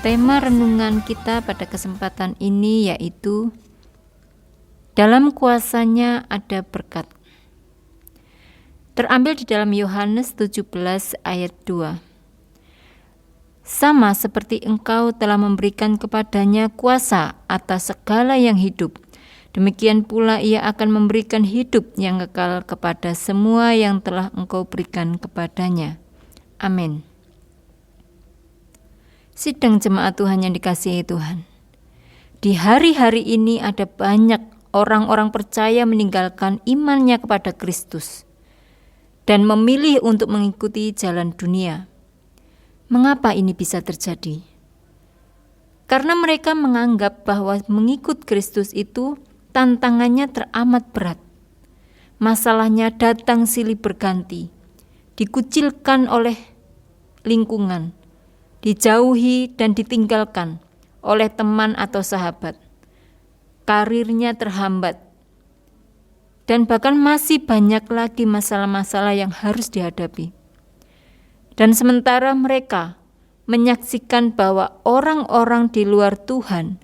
Tema renungan kita pada kesempatan ini yaitu dalam kuasanya ada berkat. Terambil di dalam Yohanes 17 ayat 2. Sama seperti Engkau telah memberikan kepadanya kuasa atas segala yang hidup, demikian pula Ia akan memberikan hidup yang kekal kepada semua yang telah Engkau berikan kepadanya. Amin. Sidang jemaat Tuhan yang dikasihi Tuhan. Di hari-hari ini ada banyak orang-orang percaya meninggalkan imannya kepada Kristus dan memilih untuk mengikuti jalan dunia. Mengapa ini bisa terjadi? Karena mereka menganggap bahwa mengikut Kristus itu tantangannya teramat berat. Masalahnya datang silih berganti, dikucilkan oleh lingkungan, dijauhi dan ditinggalkan oleh teman atau sahabat. Karirnya terhambat. Dan bahkan masih banyak lagi masalah-masalah yang harus dihadapi. Dan sementara mereka menyaksikan bahwa orang-orang di luar Tuhan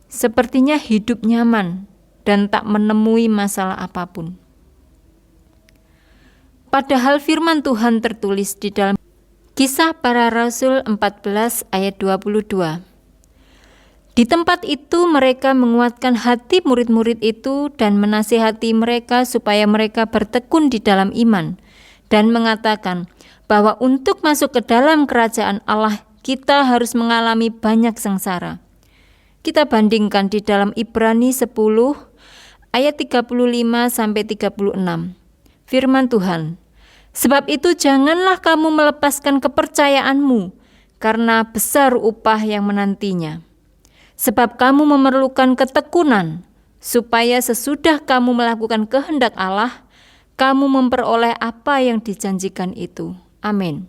sepertinya hidup nyaman dan tak menemui masalah apapun. Padahal firman Tuhan tertulis di dalam Kisah Para Rasul 14 ayat 22. Di tempat itu mereka menguatkan hati murid-murid itu dan menasihati mereka supaya mereka bertekun di dalam iman dan mengatakan bahwa untuk masuk ke dalam kerajaan Allah kita harus mengalami banyak sengsara. Kita bandingkan di dalam Ibrani 10 ayat 35 sampai 36. Firman Tuhan, sebab itu janganlah kamu melepaskan kepercayaanmu, karena besar upah yang menantinya. Sebab kamu memerlukan ketekunan, supaya sesudah kamu melakukan kehendak Allah, kamu memperoleh apa yang dijanjikan itu. Amin.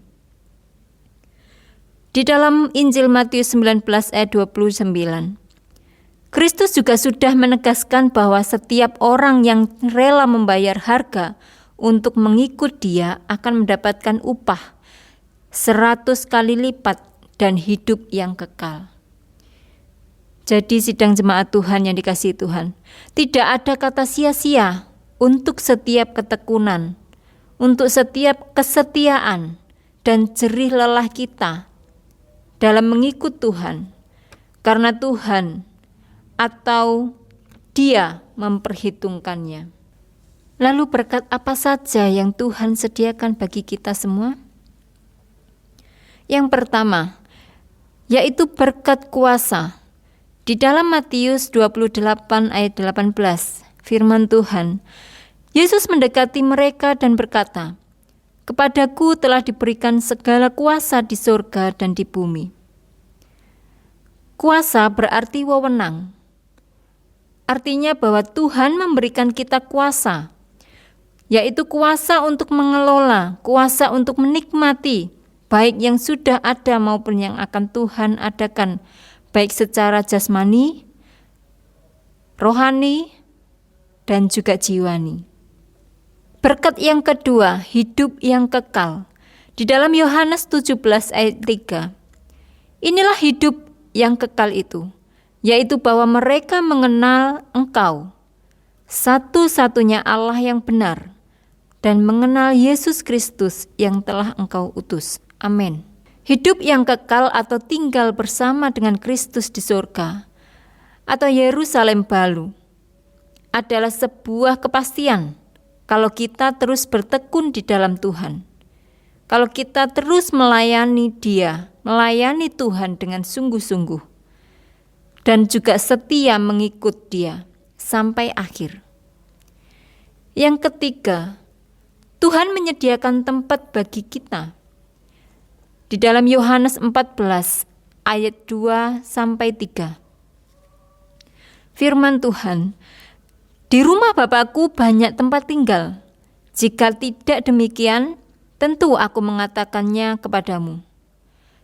Di dalam Injil Matius 19 ayat 29, Kristus juga sudah menegaskan bahwa setiap orang yang rela membayar harga untuk mengikut Dia akan mendapatkan upah 100 kali lipat dan hidup yang kekal. Jadi sidang jemaat Tuhan yang dikasihi Tuhan, tidak ada kata sia-sia untuk setiap ketekunan, untuk setiap kesetiaan dan jerih lelah kita dalam mengikut Tuhan, karena Tuhan atau Dia memperhitungkannya. Lalu berkat apa saja yang Tuhan sediakan bagi kita semua? Yang pertama, yaitu berkat kuasa. Di dalam Matius 28 ayat 18, firman Tuhan, Yesus mendekati mereka dan berkata, "Kepadaku telah diberikan segala kuasa di surga dan di bumi." Kuasa berarti wewenang. Artinya bahwa Tuhan memberikan kita kuasa, yaitu kuasa untuk mengelola, kuasa untuk menikmati, baik yang sudah ada maupun yang akan Tuhan adakan, baik secara jasmani, rohani, dan juga jiwani. Berkat yang kedua, hidup yang kekal. Di dalam Yohanes 17 ayat 3, inilah hidup yang kekal itu, yaitu bahwa mereka mengenal Engkau, satu-satunya Allah yang benar, dan mengenal Yesus Kristus yang telah Engkau utus. Amin. Hidup yang kekal atau tinggal bersama dengan Kristus di surga atau Yerusalem baru adalah sebuah kepastian kalau kita terus bertekun di dalam Tuhan. Kalau kita terus melayani Dia, melayani Tuhan dengan sungguh-sungguh dan juga setia mengikut Dia sampai akhir. Yang ketiga, Tuhan menyediakan tempat bagi kita. Di dalam Yohanes 14 ayat 2 sampai 3. Firman Tuhan, "Di rumah Bapakku banyak tempat tinggal. Jika tidak demikian, tentu aku mengatakannya kepadamu.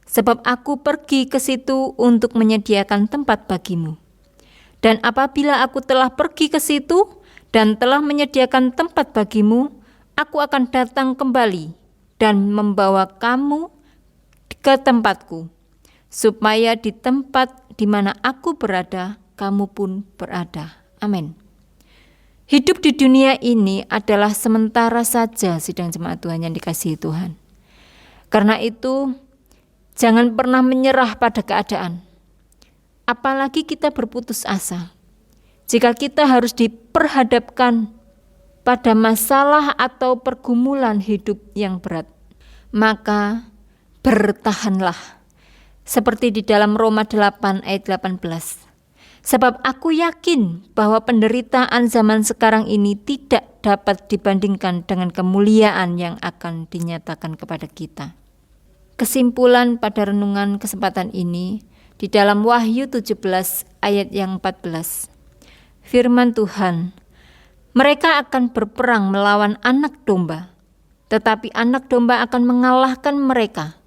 Sebab aku pergi ke situ untuk menyediakan tempat bagimu. Dan apabila aku telah pergi ke situ dan telah menyediakan tempat bagimu, aku akan datang kembali dan membawa kamu ke tempatku, supaya di tempat di mana aku berada, kamu pun berada. Amin. Hidup di dunia ini adalah sementara saja, sidang jemaat Tuhan yang dikasihi Tuhan. Karena itu, jangan pernah menyerah pada keadaan. Apalagi kita berputus asa. Jika kita harus diperhadapkan pada masalah atau pergumulan hidup yang berat, maka bertahanlah. Seperti di dalam Roma 8 ayat 18. Sebab aku yakin bahwa penderitaan zaman sekarang ini tidak dapat dibandingkan dengan kemuliaan yang akan dinyatakan kepada kita. Kesimpulan pada renungan kesempatan ini di dalam Wahyu 17 ayat yang 14. Firman Tuhan, mereka akan berperang melawan anak domba, tetapi anak domba akan mengalahkan mereka,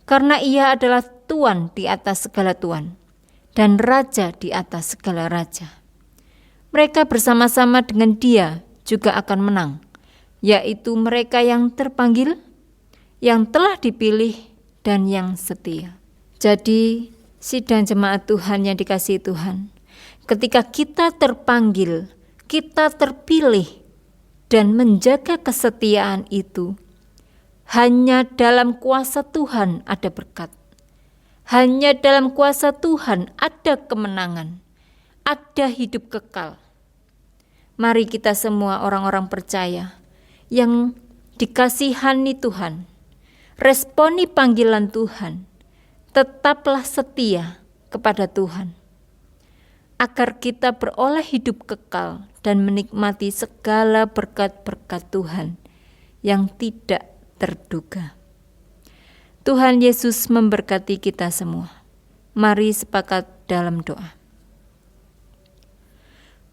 karena ia adalah Tuan di atas segala tuan, dan Raja di atas segala raja. Mereka bersama-sama dengan Dia juga akan menang, yaitu mereka yang terpanggil, yang telah dipilih, dan yang setia. Jadi, sidang jemaat Tuhan yang dikasihi Tuhan, ketika kita terpanggil, kita terpilih, dan menjaga kesetiaan itu, hanya dalam kuasa Tuhan ada berkat. Hanya dalam kuasa Tuhan ada kemenangan, ada hidup kekal. Mari kita semua orang-orang percaya yang dikasihani Tuhan, responi panggilan Tuhan, tetaplah setia kepada Tuhan, agar kita beroleh hidup kekal dan menikmati segala berkat-berkat Tuhan yang tidak terduga. Tuhan Yesus memberkati kita semua. Mari sepakat dalam doa.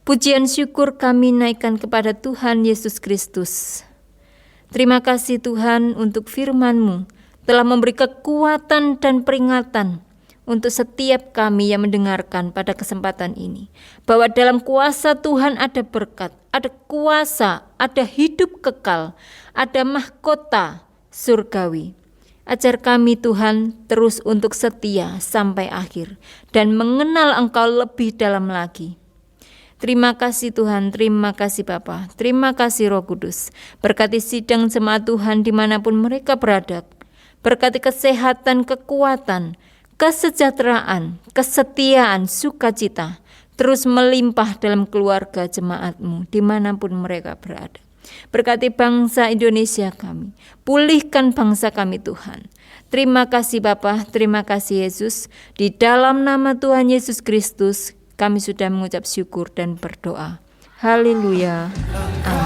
Pujian syukur kami naikkan kepada Tuhan Yesus Kristus. Terima kasih Tuhan untuk firman-Mu telah memberi kekuatan dan peringatan untuk setiap kami yang mendengarkan pada kesempatan ini. Bahwa dalam kuasa Tuhan ada berkat, ada kuasa, ada hidup kekal, ada mahkota surgawi. Ajar kami Tuhan terus untuk setia sampai akhir dan mengenal Engkau lebih dalam lagi. Terima kasih Tuhan, terima kasih Bapa, terima kasih Roh Kudus. Berkati sidang jemaat Tuhan dimanapun mereka berada. Berkati kesehatan, kekuatan, kesejahteraan, kesetiaan, sukacita terus melimpah dalam keluarga jemaat-Mu dimanapun mereka berada. Berkati bangsa Indonesia kami, pulihkan bangsa kami Tuhan. Terima kasih Bapa, terima kasih Yesus. Di dalam nama Tuhan Yesus Kristus kami sudah mengucap syukur dan berdoa. Haleluya. Amin.